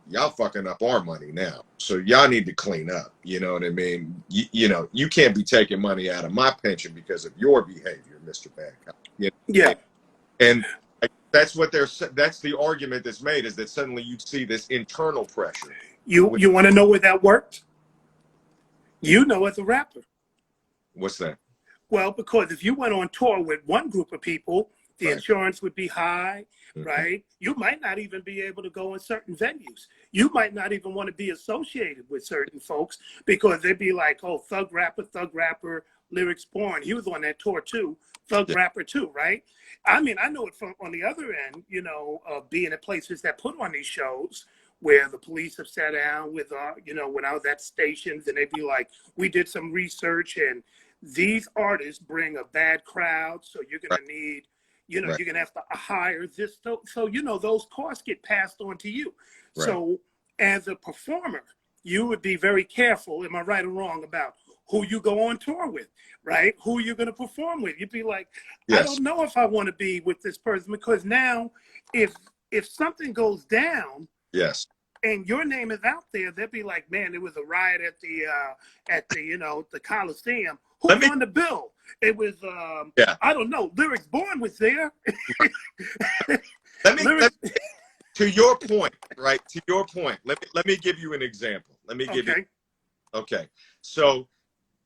y'all fucking up our money now, so y'all need to clean up. You know what I mean? You know, you can't be taking money out of my pension because of your behavior, Mr. Bad Cop. You know? Yeah. And that's the argument that's made, is that suddenly you see this internal pressure. You want to know where that worked? You know, as a rapper. What's that? Well, because if you went on tour with one group of people, the Right. insurance would be high, Mhm. right? You might not even be able to go in certain venues. You might not even want to be associated with certain folks because they'd be like, oh, Thug Rapper, Lyrics Born. He was on that tour too. Thug Yeah. Rapper too, right? I mean, I know it from on the other end, you know, being at places that put on these shows where the police have sat down with, you know, when I was at stations, and they'd be like, we did some research and these artists bring a bad crowd, so you're going to need, you know, Right. you're going to have to hire this. So, you know, those costs get passed on to you. Right. So as a performer, you would be very careful, am I right or wrong, about who you go on tour with, right? Who you're going to perform with. You'd be like, Yes. I don't know if I want to be with this person, because now if something goes down, Yes. and your name is out there, they'd be like, man, there was a riot at the you know, the Coliseum. Who's on the bill? It was Yeah. I don't know. Lyrics Born was there. Let me to your point, right? To your point. Let me give you an example. Let me give you. Okay. So,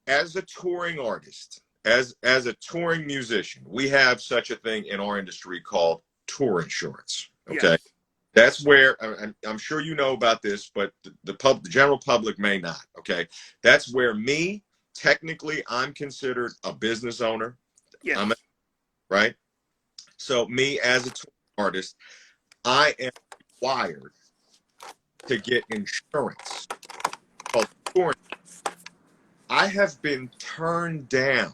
as a touring artist, as a touring musician, we have such a thing in our industry called tour insurance. Okay. Yes. That's where I'm sure you know about this, but the general public may not. Okay. That's where technically, I'm considered a business owner. Yes. Right. So me as a touring artist, I am required to get insurance called touring. I have been turned down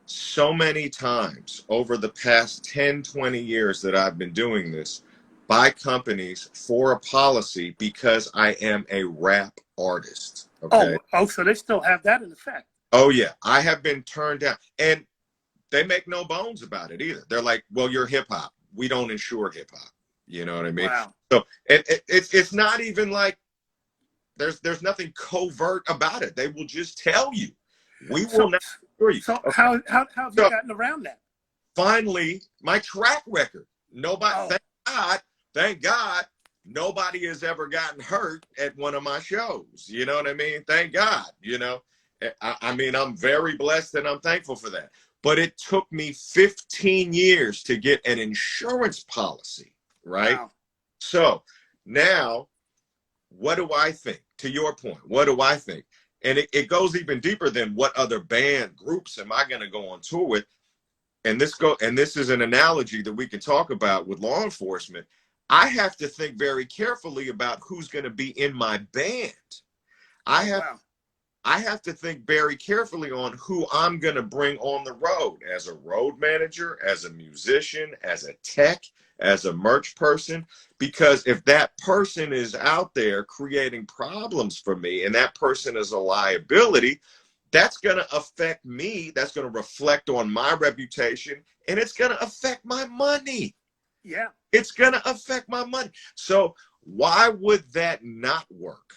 so many times over the past 10, 20 years that I've been doing this by companies for a policy because I am a rap artist. Okay. Oh, so they still have that in effect. Oh yeah. I have been turned down, and they make no bones about it either. They're like, well, you're hip hop. We don't insure hip hop. You know what I mean? Wow. So it's not even like there's nothing covert about it. They will just tell you, we will not insure you. So Okay. how have you gotten around that? Finally, my track record. Nobody, thank God, nobody has ever gotten hurt at one of my shows. You know what I mean? Thank God, you know. I mean, I'm very blessed and I'm thankful for that. But it took me 15 years to get an insurance policy, right? Wow. So now, what do I think? To your point, what do I think? And it goes even deeper than what other band groups am I going to go on tour with? And this is an analogy that we can talk about with law enforcement. I have to think very carefully about who's going to be in my band. I have to think very carefully on who I'm going to bring on the road as a road manager, as a musician, as a tech, as a merch person, because if that person is out there creating problems for me and that person is a liability, that's going to affect me. That's going to reflect on my reputation, and it's going to affect my money. Yeah. It's going to affect my money. So Why would that not work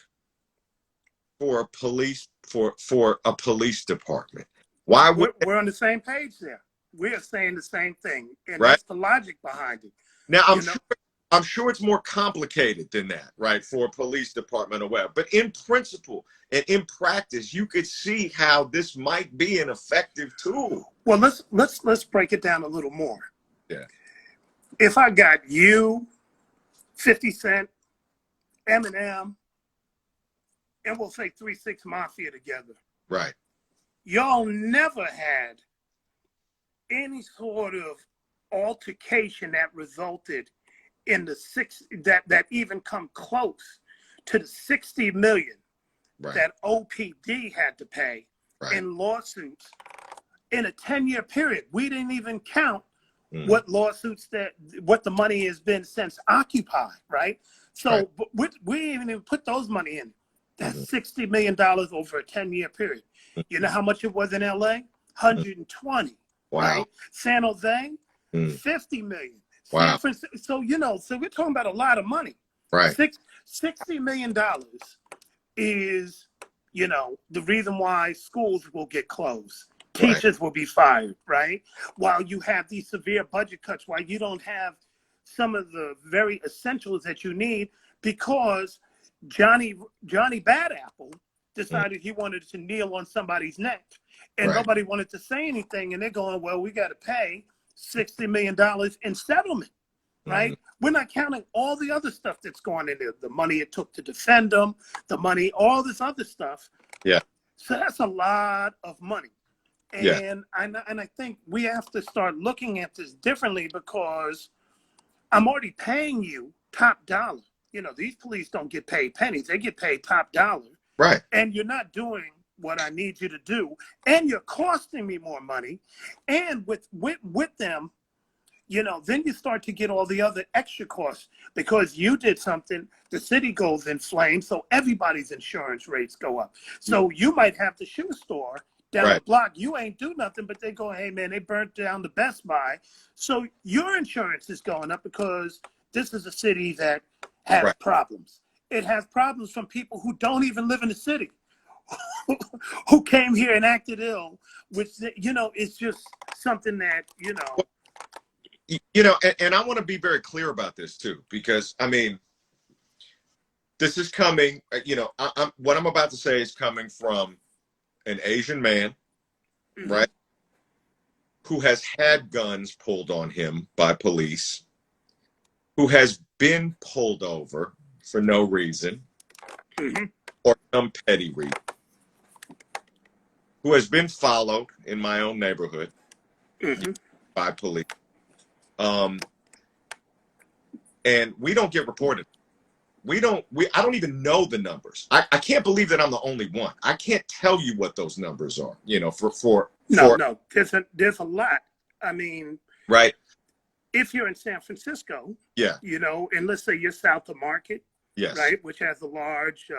for a police department? Why would we're on the same page there. We're saying the same thing, and right? that's the logic behind it. Now I'm sure it's more complicated than that, right? For a police department or whatever. But in principle and in practice, you could see how this might be an effective tool. Well, let's break it down a little more. Yeah. If I got you, 50 Cent, Eminem, and we'll say 3 6 Mafia together. Right. Y'all never had any sort of altercation that resulted in the that even come close to the 60 million right. that OPD had to pay right. in lawsuits in a 10-year period. We didn't even count what lawsuits what the money has been since Occupy, right? So right. we didn't even put those money in. That's $60 million over a 10-year period. You know how much it was in LA? 120. Wow. Right? San Jose, 50 million. Wow. San Francisco, so we're talking about a lot of money. Right. $60 million is, the reason why schools will get closed. Teachers will be fired, right? While you have these severe budget cuts, while you don't have some of the very essentials that you need, because Johnny Bad Apple decided he wanted to kneel on somebody's neck, and nobody wanted to say anything, and they're going, well, we got to pay $60 million in settlement, right? We're not counting all the other stuff that's going in there, the money it took to defend them, the money, all this other stuff. Yeah. So that's a lot of money. And I think we have to start looking at this differently, because I'm already paying you top dollar. These police don't get paid pennies. They get paid top dollar. Right. And you're not doing what I need you to do. And you're costing me more money. And with them, then you start to get all the other extra costs, because you did something, the city goes in flames, so everybody's insurance rates go up. So you might have the shoe store down the block, you ain't do nothing, but they go, hey man, they burnt down the Best Buy. So your insurance is going up, because this is a city that has problems. It has problems from people who don't even live in the city, who came here and acted ill, which, it's just something that, and I want to be very clear about this too, because this is coming, what I'm about to say is coming from an Asian man, right, who has had guns pulled on him by police, who has been pulled over for no reason or some petty reason, who has been followed in my own neighborhood by police. And we don't get reported. I don't even know the numbers. I can't believe that I'm the only one. I can't tell you what those numbers are, No, there's a lot. Right. If you're in San Francisco, yeah, and let's say you're south of Market, yes, right, which has a large,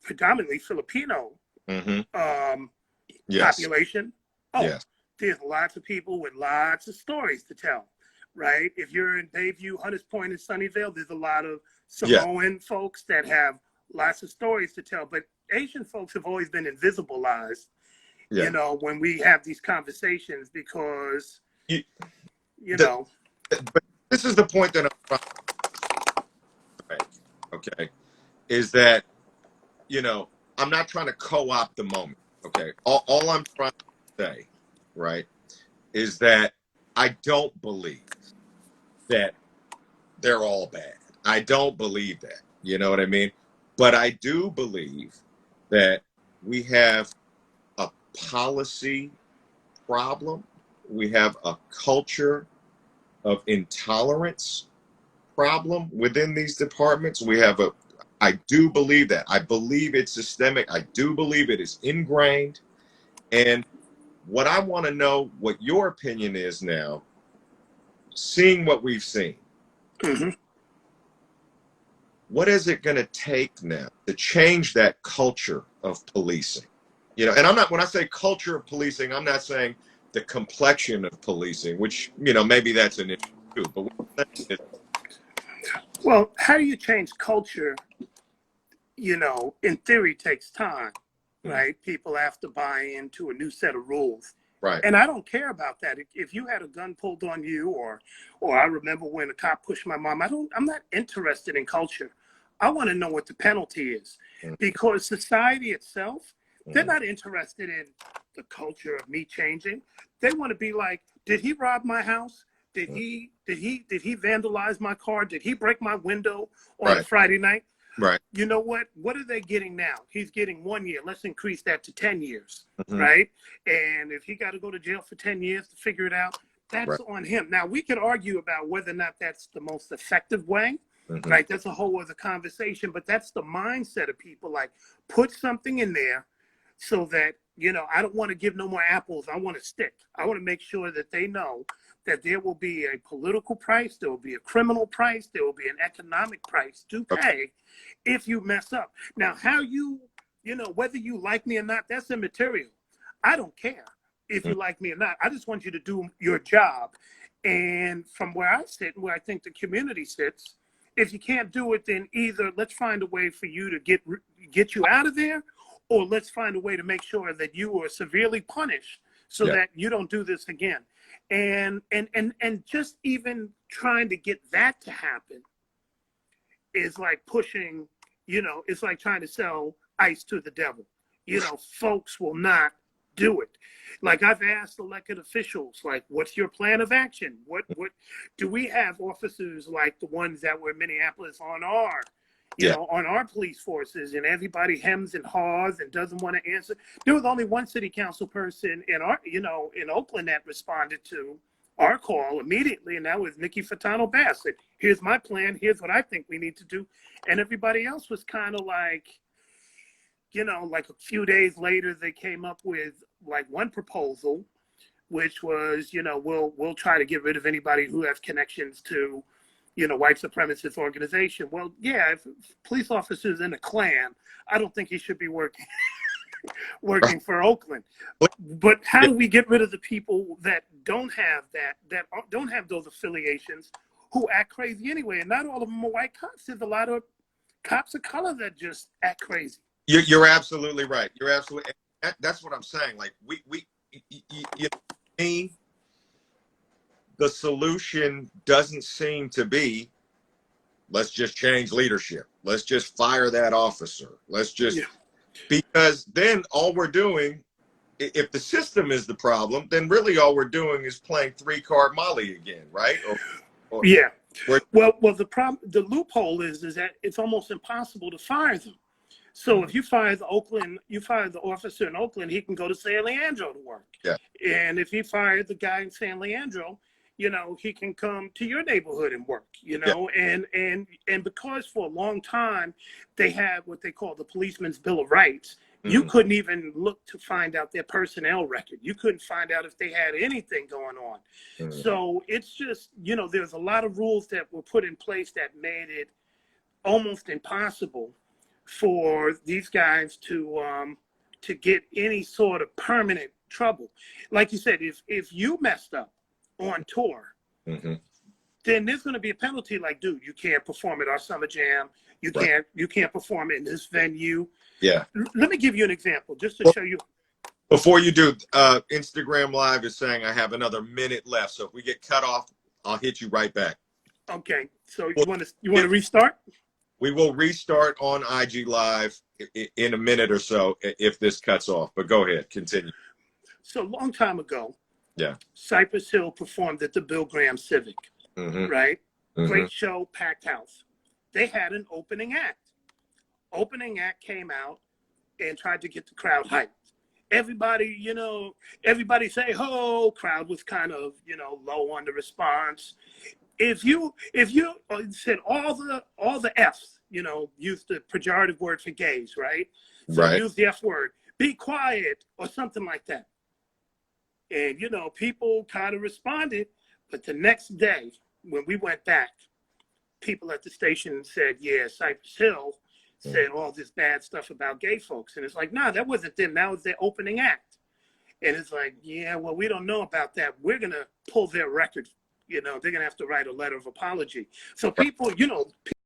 predominantly Filipino population. Oh, yes. There's lots of people with lots of stories to tell. Right. If you're in Bayview, Hunters Point, and Sunnyvale, there's a lot of Samoan folks that have lots of stories to tell. But Asian folks have always been invisibilized, when we have these conversations, because, But this is the point that I'm trying to make, okay, is that, I'm not trying to co-opt the moment, okay? All I'm trying to say, right, is that I don't believe that they're all bad. I don't believe that. You know what I mean? But I do believe that we have a policy problem. We have a culture of intolerance problem within these departments. I do believe that. I believe it's systemic. I do believe it is ingrained. And what I want to know, what your opinion is now, seeing what we've seen, what is it going to take now to change that culture of policing? And when I say culture of policing, I'm not saying the complexion of policing, which, maybe that's an issue too. But Well, how do you change culture? In theory, takes time, right? People have to buy into a new set of rules. Right. And I don't care about that. If you had a gun pulled on you, or I remember when a cop pushed my mom, I'm not interested in culture. I want to know what the penalty is, because society itself, they're not interested in the culture of me changing. They want to be like, did he rob my house? Did he vandalize my car? Did he break my window on a Friday night? Right. You know what? What are they getting now? He's getting 1 year. Let's increase that to 10 years, right? And if he got to go to jail for 10 years to figure it out, that's on him. Now, we could argue about whether or not that's the most effective way, right? That's a whole other conversation, but that's the mindset of people. Like, put something in there so that, I don't want to give no more apples. I want a stick. I want to make sure that they know that there will be a political price, there will be a criminal price, there will be an economic price to pay if you mess up. Now, how whether you like me or not, that's immaterial. I don't care if you like me or not. I just want you to do your job. And from where I sit and where I think the community sits, if you can't do it, then either let's find a way for you to get you out of there, or let's find a way to make sure that you are severely punished so that you don't do this again. And just even trying to get that to happen is like pushing, it's like trying to sell ice to the devil. Folks will not do it. Like, I've asked elected officials, like, what's your plan of action? What do we have officers like the ones that were in Minneapolis on our on our police forces, and everybody hems and haws and doesn't want to answer? There was only one city council person in our, in Oakland that responded to our call immediately, and that was Nikki Furtado Bassett. Here's my plan. Here's what I think we need to do. And everybody else was kind of like, like a few days later, they came up with like one proposal, which was, we'll try to get rid of anybody who has connections to, white supremacist organization. Well, yeah, if police officers in a Klan, I don't think he should be working for Oakland. But how do we get rid of the people that don't have that don't have those affiliations, who act crazy anyway? And not all of them are white cops. There's a lot of cops of color that just act crazy. You're absolutely right. You're absolutely. That's what I'm saying. Like, the solution doesn't seem to be, let's just change leadership. Let's just fire that officer. Let's just, because then all we're doing, if the system is the problem, then really all we're doing is playing 3-card Molly again, right? Well, the loophole is that it's almost impossible to fire them. So if you fire the officer in Oakland, he can go to San Leandro to work. Yeah. And if he fired the guy in San Leandro, he can come to your neighborhood and work, and because for a long time they had what they call the Policeman's Bill of Rights. You couldn't even look to find out their personnel record. You couldn't find out if they had anything going on. So it's just, there's a lot of rules that were put in place that made it almost impossible for these guys to get any sort of permanent trouble. Like you said, if you messed up on tour, then there's going to be a penalty. Like, dude, you can't perform at our summer jam. You can't perform in this venue. Yeah. Let me give you an example just to show you. Before you do, Instagram Live is saying I have another minute left. So if we get cut off, I'll hit you right back. Okay. So you want to restart? We will restart on IG Live in a minute or so if this cuts off. But go ahead, continue. So a long time ago, Cypress Hill performed at the Bill Graham Civic, right? Great show, packed house. They had an opening act. Opening act came out and tried to get the crowd hyped. Everybody, everybody say ho. Crowd was kind of, low on the response. If you said all the F's, use the pejorative word for gays, right? So use the F word, be quiet or something like that. And, people kind of responded. But the next day, when we went back, people at the station said, yeah, Cypress Hill said all this bad stuff about gay folks. And it's like, nah, that wasn't them. That was their opening act. And it's like, yeah, well, we don't know about that. We're going to pull their record You know, they're going to have to write a letter of apology. So people, you know,